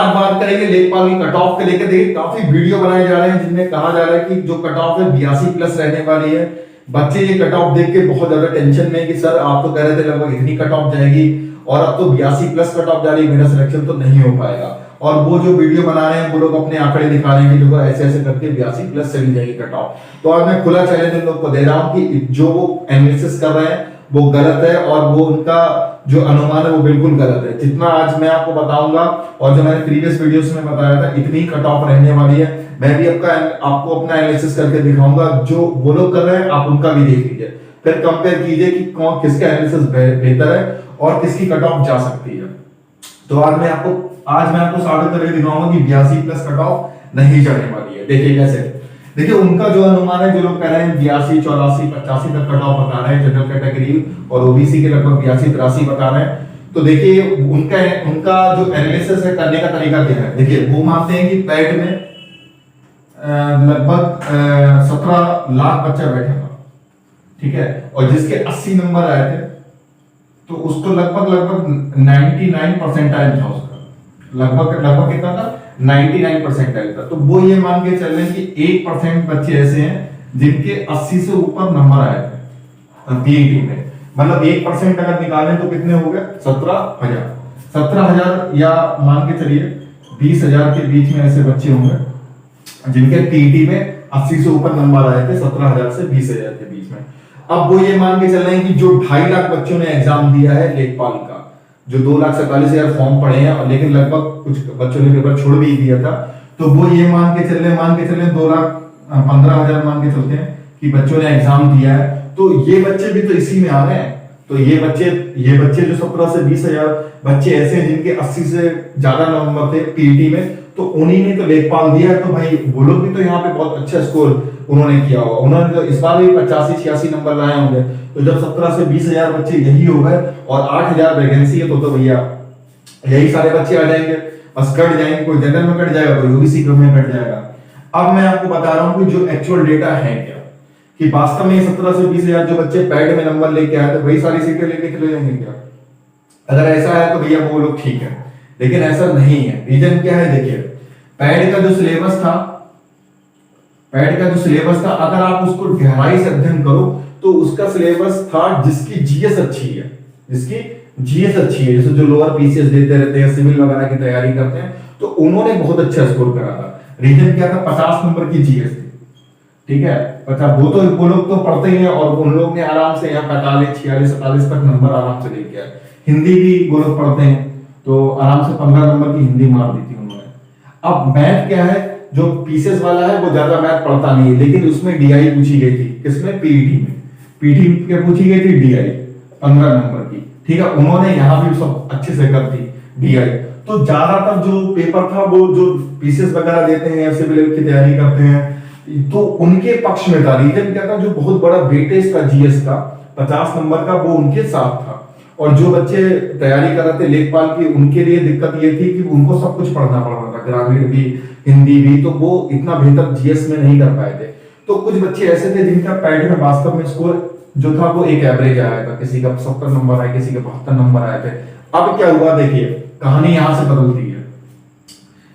आज बात करेंगे लेखपाल की कट ऑफ के लेकर। देखिए काफी वीडियो बनाए जा रहे हैं जिनमें कहा जा रहा है कि जो कट ऑफ है 82 प्लस रहने वाली है। बच्चे ये कट ऑफ देख के बहुत ज्यादा टेंशन में कि सर आप तो कह रहे थे लगभग इतनी कट ऑफ जाएगी और अब तो 82 प्लस कट ऑफ जा रही है, मेरा सिलेक्शन तो नहीं हो पाएगा। और वो जो वीडियो बना रहे हैं वो लोग अपने आंकड़े दिखा रहे हैं कि देखो ऐसे ऐसे करके 82 प्लस चली जाएगी कट ऑफ। तो आज मैं खुला चैलेंज इन लोग को दे रहा हूं कि जो वो एनालिसिस कर रहे हैं वो गलत है और वो उनका जो अनुमान है वो बिल्कुल गलत है। जितना आज मैं आपको बताऊंगा और जो मैंने प्रीवियस वीडियोस में बताया था इतनी कट ऑफ रहने वाली है। मैं भी आपको अपना एनालिसिस करके दिखाऊंगा, जो वो लोग कर रहे हैं आप उनका भी देख लीजिए, फिर कंपेयर कीजिए कि कौन किसका एनालिसिस बेहतर है और किसकी कट ऑफ जा सकती है। तो आज मैं आपको साबित करके दिखाऊंगा कि 82 प्लस कट ऑफ नहीं जाने वाली है। देखिए कैसे, देखिए उनका जो अनुमान है, जो लोग कह रहे हैं 82 84 85 तक कट ऑफ बता रहे हैं जनरल कैटेगरी और ओबीसी के लगभग 82 83 बता रहे हैं। तो देखिए उनका जो एनालिसिस है करने का तरीका क्या है। देखिए वो मानते हैं कि पैड में लगभग 17 लाख बच्चा बैठा था, ठीक है, और जिसके 80 नंबर आए थे तो उसको लगभग 99 परसेंटाइल था उसका, लगभग कितना था 99 परसेंटाइल था। तो वो ये मान के चल रहे हैं कि 1% बच्चे ऐसे हैं जिनके 80 से ऊपर नंबर आए थे पीईटी में। मतलब 1% अगर निकालें तो कितने हो गए 17,000 या मान के चलिए 20,000 के बीच में ऐसे बच्चे होंगे जिनके पीईटी में 80 से ऊपर नंबर आए थे, 17,000 से 20,000 के बीच में। अब वो ये मान के चल रहे हैं कि जो 2.5 लाख बच्चों ने एग्जाम दिया है लेखपाल का, जो 2,47,000 फॉर्म पड़े हैं और लेकिन लगभग कुछ बच्चों ने पेपर छोड़ भी दिया था, तो वो ये मान के चल रहे 2,15,000 मान के चलते हैं कि बच्चों ने एग्जाम दिया है। तो ये बच्चे भी तो इसी में आ रहे हैं। तो ये बच्चे जो 17 से 20,000 बच्चे ऐसे हैं जिनके 80 से ज्यादा नंबर थे पीईटी में, तो उन्हीं ने तो लेखपाल दिया। तो भाई वो लोग भी तो यहाँ पे बहुत अच्छा स्कोर उन्होंने किया होगा। उन्होंने तो इस बार भी 85-86 नंबर लाए होंगे। तो जब 17 से 20,000 बच्चे यही हो गए और 8,000 वैकेंसी है तो भैया यही सारे बच्चे आ जाएंगे, बस कट जाएंगे। कोई जनरल में कट जाएगा, कोई ओबीसी में कट जाएगा। अब मैं आपको बता रहा हूँ कि जो एक्चुअल डेटा है क्या, कि वास्तव में 17 से 20,000 जो बच्चे पैड में नंबर लेके आए थे वही सारी सीटें लेके चले जाएंगे क्या? अगर ऐसा है तो भैया वो लोग ठीक है, लेकिन ऐसा नहीं है। रीजन क्या है, देखिए पैड का जो सिलेबस था अगर आप उसको गहराई से अध्ययन करो तो उसका सिलेबस था जिसकी जीएस अच्छी है, जैसे जो लोअर पीसीएस देते रहते हैं, सिविल वगैरह की तैयारी करते हैं, तो उन्होंने बहुत अच्छा स्कोर करा था। रीजन क्या था, 50 नंबर की जीएस थी, ठीक है। वो लोग तो पढ़ते ही हैं और उन लोग ने आराम से यहाँ 45 46 47 तक नंबर आराम से लेके आए। हिंदी भी वो लोग पढ़ते हैं तो आराम से 15 नंबर की हिंदी मार दी थी उन्होंने। अब मैथ क्या है, जो पीसीएस वाला है वो ज्यादा मैथ पढ़ता नहीं है, लेकिन उसमें डीआई पूछी गई थी, किसमें, पीटी में पूछी गई थी डीआई 15 नंबर की, ठीक है। उन्होंने यहाँ भी सब अच्छे से कर दी डीआई। तो ज्यादातर जो पेपर था वो जो पीसीएस वगैरह देते हैं, सिविल की तैयारी करते हैं, तो उनके पक्ष में था। रीजन क्या था, जो बहुत बड़ा वेटेज था जीएस का 50 नंबर का, वो उनके साथ था। और जो बच्चे तैयारी कर रहे थे लेखपाल की, उनके लिए दिक्कत ये थी कि उनको सब कुछ पढ़ना पड़ रहा था, ग्रामीण भी, हिंदी भी, तो वो इतना बेहतर जीएस में नहीं कर पाए थे। तो कुछ बच्चे ऐसे थे जिनका पैड में वास्तव में स्कोर जो था वो एक एवरेज आया था, किसी का 70 नंबर आए, किसी के 72 नंबर आए थे। अब क्या हुआ, देखिए कहानी यहां से बदलती है,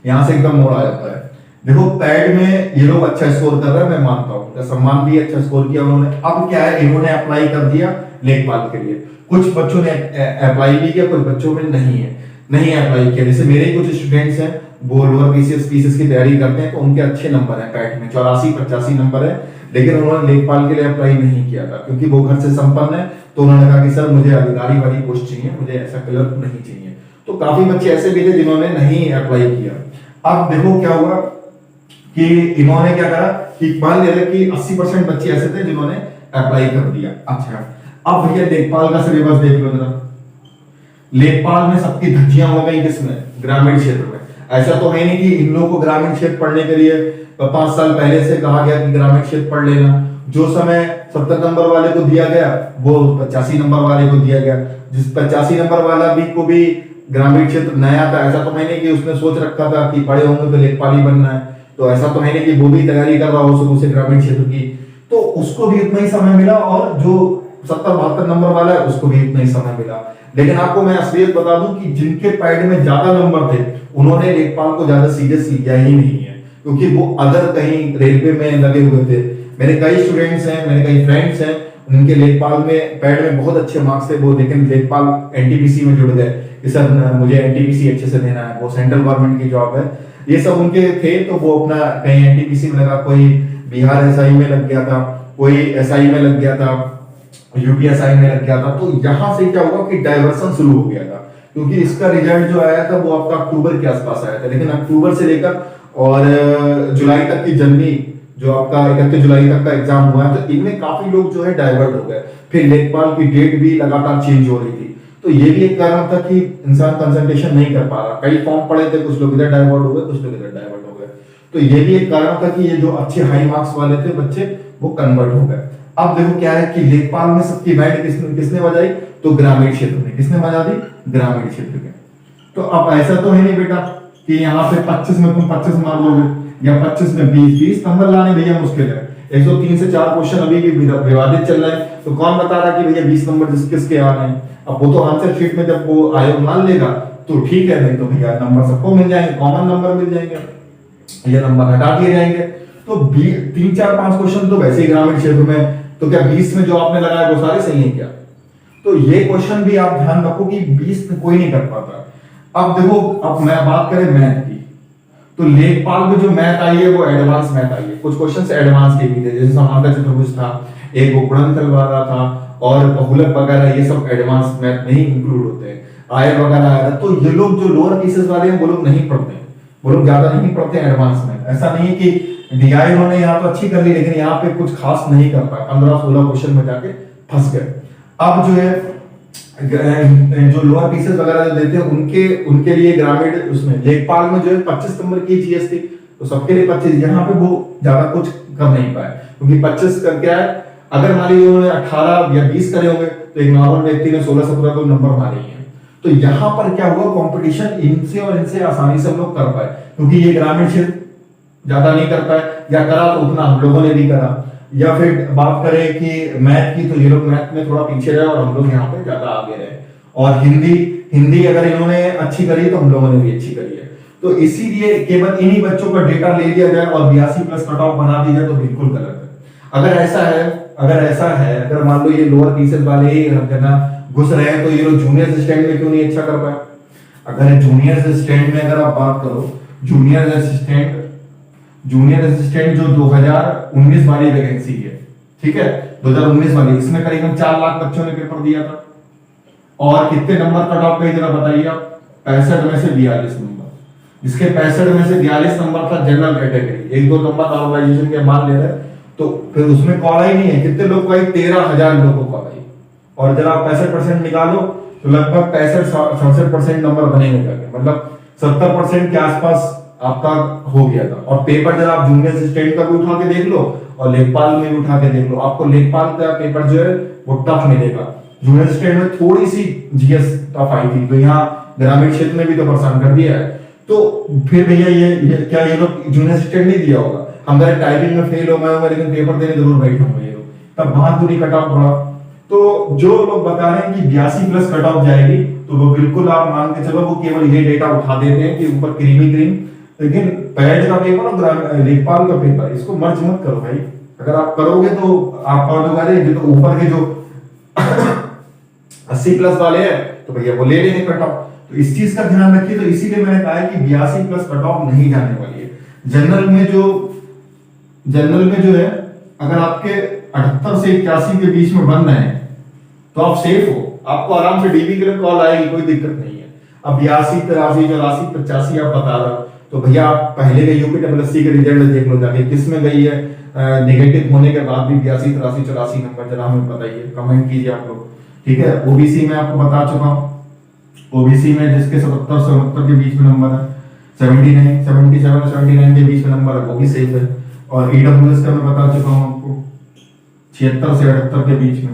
यहां से एकदम मोड़ आ जाता है। देखो पैड में ये लोग अच्छा स्कोर कर रहे हैं, मैं मानता हूँ, सम्मान भी अच्छा स्कोर किया उन्होंने। अब क्या है, इन्होंने अप्लाई कर दिया लेखपाल के लिए। कुछ बच्चों ने अप्लाई भी किया, कुछ बच्चों में नहीं अप्लाई किया। जैसे मेरे कुछ स्टूडेंट्स हैं वो लोअर पीसीएस की तैयारी करते हैं, तो उनके अच्छे नंबर हैं पैड में, 84-85 नंबर है, लेकिन उन्होंने लेखपाल के लिए अप्लाई नहीं किया था क्योंकि वो घर से संपन्न है। तो उन्होंने कहा कि सर मुझे अधिकारी वाली पोस्ट चाहिए, मुझे ऐसा क्लर्क नहीं चाहिए। तो काफी बच्चे ऐसे भी थे जिन्होंने नहीं अप्लाई किया। अब देखो क्या हुआ कि इन्होंने क्या करा कि मान लिया कि 80% बच्चे ऐसे थे जिन्होंने अप्लाई कर दिया। अच्छा, अब भैया लेखपाल का सिलेबस देख लो जरा। लेखपाल में सबकी धज्जियां हो गई, किसमें, ग्रामीण क्षेत्र में। ऐसा तो है नहीं कि इन लोगों को ग्रामीण क्षेत्र पढ़ने के लिए 5 साल पहले से कहा गया कि ग्रामीण क्षेत्र पढ़ लेना। जो समय 70 नंबर वाले को दिया गया वो 85 नंबर वाले को दिया गया। जिस 85 नंबर वाला भी को भी ग्रामीण क्षेत्र नया था, ऐसा तो है नहीं कि उसने सोच रखा था कि बड़े होंगे तो लेखपाल ही बनना है। तो ऐसा तो है नहीं कि वो भी तैयारी कर रहा हो शुरू से ग्रामीण क्षेत्र की, तो उसको भी उतना ही समय मिला। और जो 70-72 नंबर वाला है उसको भी इतना ही समय मिला। लेकिन आपको मैं असलियत बता दूं कि जिनके पैड में ज्यादा नंबर थे उन्होंने लेखपाल को ज्यादा सीरियस लिया ही नहीं है, क्योंकि वो अदर कहीं रेलवे में लगे हुए थे। मेरे कई स्टूडेंट्स हैं, मेरे कई फ्रेंड्स हैं, उनके लेखपाल में पैड में बहुत अच्छे मार्क्स थे वो, लेकिन लेखपाल एनटीपीसी में जुड़ गए कि सर मुझे एनटीपीसी अच्छे से देना है, वो सेंट्रल गवर्नमेंट की जॉब है, ये सब उनके थे। तो वो अपना कहीं एनटीपीसी में लगा, कोई बिहार एसआई में लग गया था, कोई एसआई में लग गया था, यूपीएसआई में लग गया था। तो यहाँ से क्या हुआ कि डाइवर्सन शुरू हो गया था, क्योंकि इसका रिजल्ट जो आया था वो आपका अक्टूबर के आसपास आया था, लेकिन अक्टूबर से लेकर और जुलाई तक की जनवरी जो आपका 31 जुलाई तक का एग्जाम हुआ है, तो इनमें काफी लोग जो है डाइवर्ट हो गए। फिर लेखपाल की डेट भी लगातार चेंज हो रही थी, तो ये भी एक कारण था कि इंसान कंसंट्रेशन नहीं कर पा रहा। कई फॉर्म पड़े थे, कुछ लोग इधर डाइवर्ट हो गए, कुछ लोग इधर डाइवर्ट हो गए। तो ये भी एक कारण था कि ये जो अच्छे हाई मार्क्स वाले थे बच्चे वो कन्वर्ट हो गए। अब देखो क्या है कि लेखपाल में सबकी बैंड किसने बजाई, तो ग्रामीण क्षेत्र में। किसने बजा दी? ग्रामीण क्षेत्र में। तो अब ऐसा तो है नहीं बेटा कि यहाँ पे 25 में तुम 25 मार लोगे या 25 में 20 नंबर लाने भैया मुश्किल है। 103 से 4 क्वेश्चन अभी भी विवादित चल रहे हैं, तो कौन बता रहा कि भैया 20 नंबर किसके आ रहे हैं? अब वो तो आंसर शीट में जब वो आयोग मान लेगा तो ठीक है, नहीं तो भैया नंबर सबको मिल जाएंगे, कॉमन नंबर मिल जाएंगे, ये नंबर हटा दिए जाएंगे। तो 3 4 5 क्वेश्चन तो वैसे ही ग्रामीण क्षेत्र में, तो क्या 20 में जो आपने लगाया वो सारे सही है क्या? तो ये क्वेश्चन भी आप ध्यान रखो कि 20 में कोई नहीं कर पाता। अब देखो, अब मैं बात करें मैथ की, तो लेखपाल में जो मैथ आई है वो एडवांस मैथ आई है। कुछ क्वेश्चन एडवांस के भी थे, जैसे समांतर चतुर्भुज था, एक गुणनफल वाला था, और बहुलक वगैरह, ये सब एडवांस मैथ में ही इंक्लूड होते हैं। आय वगैरह आया था। तो ये लोग जो लोअर केसेस वाले हैं वो लोग नहीं पढ़ते, वो लोग ज्यादा नहीं पढ़ते एडवांस मैथ। ऐसा नहीं है कि डीआई उन्होंने यहाँ तो अच्छी कर ली लेकिन यहाँ पे कुछ खास नहीं कर पाए, 15-16 क्वेश्चन में जाके फंस गए। अब जो है जो लोअर पीसेस वगैरह जो देते हैं उनके लिए ग्रामीण उसमें लेखपाल में जो है 25 नंबर की जीएस थी, तो सबके लिए 25। यहाँ पे वो ज्यादा कुछ कर नहीं पाए, क्योंकि 25 का क्या है, अगर मान लीजिए उन्होंने 18 या 20 करे होंगे तो एक नॉर्मल व्यक्ति ने 16-17 तो नंबर मारे ही हैं। तो यहाँ पर क्या हुआ, कंपटीशन इनसे और इनसे आसानी से हम लोग कर पाए, क्योंकि ये ग्रामीण क्षेत्र ज्यादा नहीं कर पाए, या करा तो उतना हम लोगों ने भी करा। या फिर बात करें कि मैथ की, तो ये लोग मैथ में थोड़ा पीछे रहे और हम लोग यहाँ पे ज्यादा आगे रहे। और हिंदी अगर इन्होंने अच्छी करी तो हम लोगों ने भी अच्छी करी है। तो इसीलिए केवल इन्हीं बच्चों का डेटा ले लिया जाए और 82+ कट ऑफ बना दी जाए तो बिल्कुल गलत है। अगर ऐसा है अगर मान लो ये लोअर पीसेस वाले ही हर जगह घुस रहे हैं, तो ये लोग जूनियर असिस्टेंट में क्यों नहीं अच्छा कर पाए? अगर जूनियर असिस्टेंट में अगर आप बात करो, जूनियर असिस्टेंट जो 2019 वाली वैकेंसी है, ठीक है, 2019 वाली, इसमें करीबन 4 लाख बच्चों ने पेपर दिया था। और कितने नंबर कट ऑफ पे जरा बताइए आप? 65 में से 42 नंबर, जिसके 65 में से 42 नंबर था जनरल कैटेगरी, 1-2 नंबर नॉर्मलाइजेशन के मान ले रहे, तो फिर उसमें कॉल ही नहीं है। कितने लोग को आई? 13,000 लोगों को आई। और जरा 65% निकालो तो लगभग 65-67% नंबर बने हो जाएंगे, मतलब 70% के आसपास आपका हो गया था। और पेपर जरा आप जूनियर असिस्टेंट का भी उठा के देख लो और लेखपाल में भी उठा के देख लो, आपको लेखपाल का पेपर जो है वो टफ मिलेगा। जूनियर असिस्टेंट में थोड़ी सी जीएस टफ आई थी, तो यहाँ ग्रामीण क्षेत्र में भी तो परेशान कर दिया है। तो फिर भैया ये क्या ये लोग जूनियर असिस्टेंट नहीं दिया होगा? हम अगर टाइपिंग में फेल हो गए होंगे लेकिन पेपर देने जरूर बैठे होंगे ये लोग, तब वहां दूरी कट ऑफ बढ़ा। तो जो लोग बता रहे हैं कि 82+ कट ऑफ जाएगी, तो वो बिल्कुल आप मान के चलो, वो केवल ये डेटा उठा देते हैं कि ऊपर क्रीम, लेकिन पैड का पेपर और लेखपाल का पेपर इसको मर्ज मत करो भाई। अगर आप करोगे तो आप पाओगे तो ऊपर के जो 80+ वाले हैं तो भैया वो ले लेंगे कट ऑफ। तो इस चीज का ध्यान रखिए। तो इसीलिए मैंने कहा है कि 82+ कट ऑफ नहीं जाने वाली है। जनरल में जो है, अगर आपके 78 से 81 के बीच में बन रहे हैं तो आप सेफ हो, आपको आराम से डीबी के लिए कॉल आएगी, कोई दिक्कत नहीं है। अब 82, 83, 84, 85 आप बता रहे हो, तो भैया आप पहले के यूपीडब्ल्यूएससी के रिजल्ट देख लो जाके, किस में गई है नेगेटिव होने के बाद भी 82, 83, 84 नंबर, जरा हमें बताइए, कमेंट कीजिए आप लोग, ठीक है। ओबीसी में आपको बता चुका हूँ, ओबीसी में जिसके 77 से 69 के बीच में नंबर है, 79, 77, 79 के बीच में नंबर है, वो भी सेफ है। और ईडब्ल्यूएस का मैं बता चुका हूँ आपको 76 से 78 के बीच में।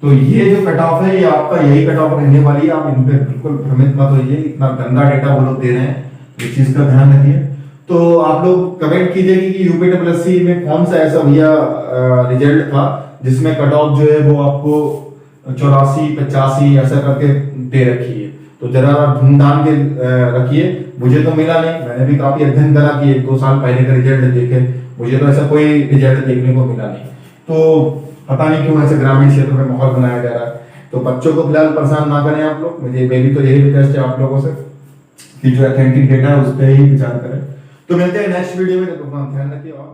तो ये जो कट ऑफ है ये आपका यही कट ऑफ रहने वाली है, आप इन पे बिल्कुल भ्रमित मत होइए, इतना गंदा डेटा वो लोग दे रहे हैं, इस चीज का ध्यान रखिए। तो आप लोग कमेंट कीजिए कि यूपीडब्ल्यूएससी में कौन सा ऐसा भैया रिजल्ट था जिसमें कट ऑफ जो है वो आपको 84 85 ऐसा करके दे रखी है। तो जरा ढूंढ के रखिए। मुझे तो मिला नहीं, मैंने भी काफी अध्ययन करा कि 1 2 साल पहले का रिजल्ट देखे, मुझे तो ऐसा कोई रिजल्ट देखने को मिला नहीं। तो पता नहीं क्यों ऐसे ग्रामीण क्षेत्र में माहौल बनाया जा रहा है। तो बच्चों को फिलहाल परेशान ना करें आप लोग, मेरी तो यही रिक्वेस्ट है आप लोगों से कि जो ऑथेंटिक डेटा है उस पर ही विचार करें। तो मिलते हैं नेक्स्ट वीडियो में, तो ध्यान रखिए और